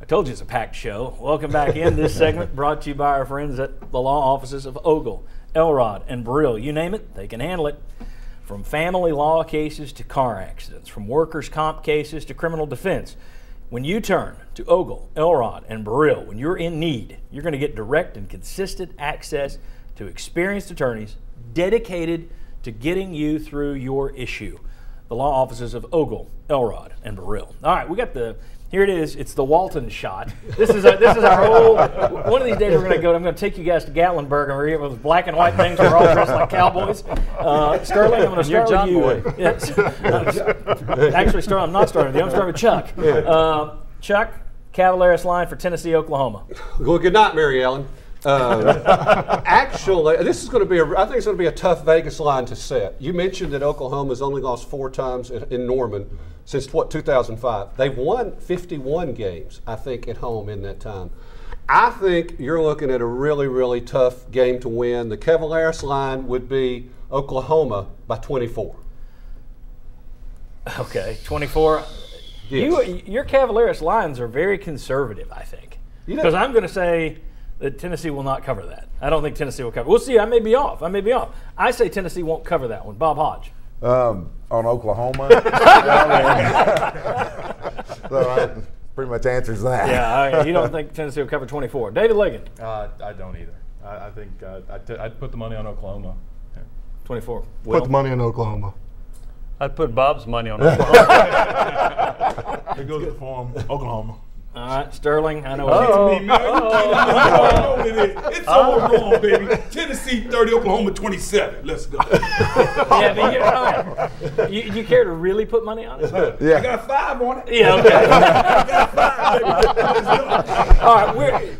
I told you it's a packed show. Welcome back in. This segment brought to you by our friends at the law offices of Ogle, Elrod, and Brill. You name it, they can handle it. From family law cases to car accidents, from workers' comp cases to criminal defense. When you turn to Ogle, Elrod, and Brill, when you're in need, you're going to get direct and consistent access to experienced attorneys dedicated to getting you through your issue. The law offices of Ogle, Elrod, and Brill. All right, we got here it is. It's the Walton shot. This is our old. One of these days we're going to go. I'm going to take you guys to Gatlinburg, and we're here with those black and white things. We're all dressed like cowboys. Sterling, I'm going to start with you. Yes. Actually, Sterling, I'm not starting with you. I'm starting with Chuck. Yeah. Chuck, Cavaliers line for Tennessee, Oklahoma. Well, good night, Mary Ellen. Actually, this is going to be I think it's going to be a tough Vegas line to set. You mentioned that Oklahoma's only lost 4 times in Norman since 2005. They've won 51 games, I think, at home in that time. I think you're looking at a really, really tough game to win. The Cavaliers line would be Oklahoma by 24. Okay, 24. Yes. Your Cavaliers lines are very conservative, I think. Because I'm going to say that Tennessee will not cover that. I don't think Tennessee will cover. We'll see. I may be off. I say Tennessee won't cover that one. Bob Hodge. On Oklahoma. So that pretty much answers that. Yeah, you don't think Tennessee will cover 24. David Ligon. I don't either. I think I'd put the money on Oklahoma. Yeah. 24. Put the money on Oklahoma. I'd put Bob's money on Oklahoma. It goes for him. Oklahoma. All right, Sterling. I know. It's all wrong, baby. Tennessee 30, Oklahoma 27. Let's go. Yeah, but you care to really put money on it? Yeah. I got 5 on it. Yeah. Okay. I got 5, baby. Let's go. All right.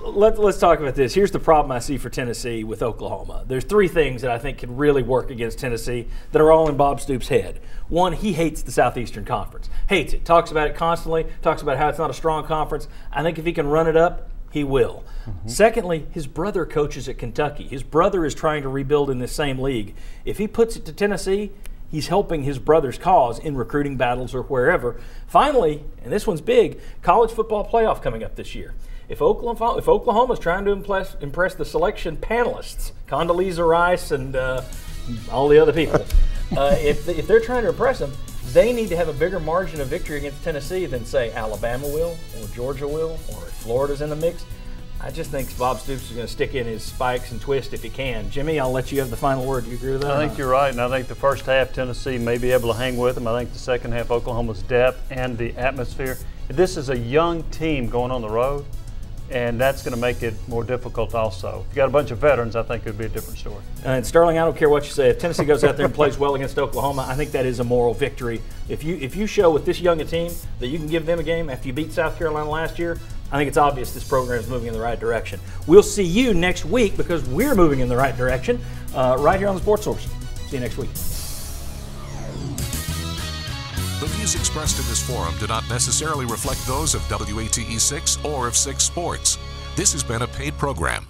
Let's talk about this. Here's the problem I see for Tennessee with Oklahoma. There's 3 things that I think could really work against Tennessee that are all in Bob Stoops' head. One, he hates the Southeastern Conference. Hates it. Talks about it constantly. Talks about how it's not a strong conference. I think if he can run it up, he will. Mm-hmm. Secondly, his brother coaches at Kentucky. His brother is trying to rebuild in this same league. If he puts it to Tennessee, he's helping his brother's cause in recruiting battles or wherever. Finally, and this one's big, college football playoff coming up this year. If Oklahoma's trying to impress the selection panelists, Condoleezza Rice and all the other people, if they're trying to impress them, they need to have a bigger margin of victory against Tennessee than, say, Alabama will, or Georgia will, or if Florida's in the mix. I just think Bob Stoops is going to stick in his spikes and twist if he can. Jimmy, I'll let you have the final word. Do you agree with that? I think you're right, and I think the first half Tennessee may be able to hang with them. I think the second half Oklahoma's depth and the atmosphere. This is a young team going on the road, and that's going to make it more difficult also. If you got a bunch of veterans, I think it would be a different story. And Sterling, I don't care what you say. If Tennessee goes out there and plays well against Oklahoma, I think that is a moral victory. If you show with this young a team that you can give them a game after you beat South Carolina last year, I think it's obvious this program is moving in the right direction. We'll see you next week because we're moving in the right direction right here on the Sports Source. See you next week. The views expressed in this forum do not necessarily reflect those of WATE 6 or of 6 Sports. This has been a paid program.